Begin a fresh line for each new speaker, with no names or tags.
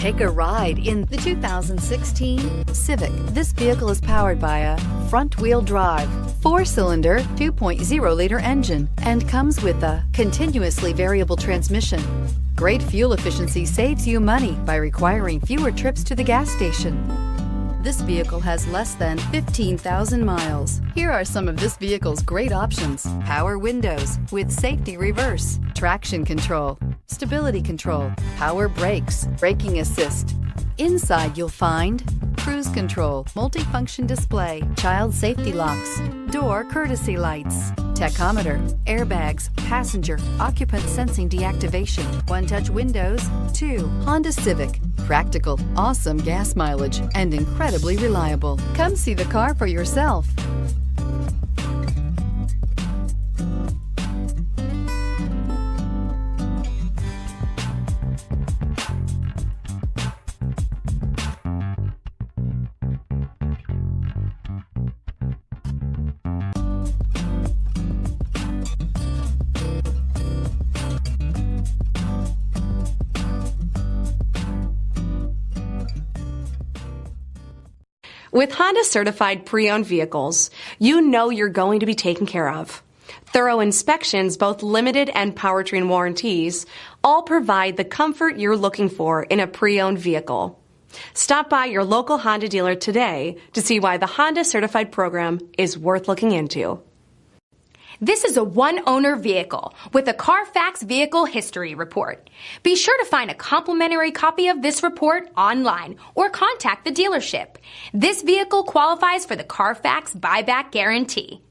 Take a ride in the 2016 Civic. This vehicle is powered by a front-wheel drive, 4-cylinder, 2.0-liter engine, and comes with a continuously variable transmission. Great fuel efficiency saves you money by requiring fewer trips to the gas station. This vehicle has less than 15,000 miles. Here are some of this vehicle's great options: power windows with safety reverse, traction control, stability control, power brakes, braking assist. Inside you'll find cruise control, multifunction display, child safety locks, door courtesy lights, tachometer, airbags, passenger, occupant sensing deactivation, one-touch windows, 2 Honda Civic. Practical, awesome gas mileage, and incredibly reliable. Come see the car for yourself.
With Honda certified pre-owned vehicles, you know you're going to be taken care of. Thorough inspections, both limited and powertrain warranties, all provide the comfort you're looking for in a pre-owned vehicle. Stop by your local Honda dealer today to see why the Honda certified program is worth looking into.
This is a one-owner vehicle with a CARFAX Vehicle History Report. Be sure to find a complimentary copy of this report online or contact the dealership. This vehicle qualifies for the CARFAX Buyback Guarantee.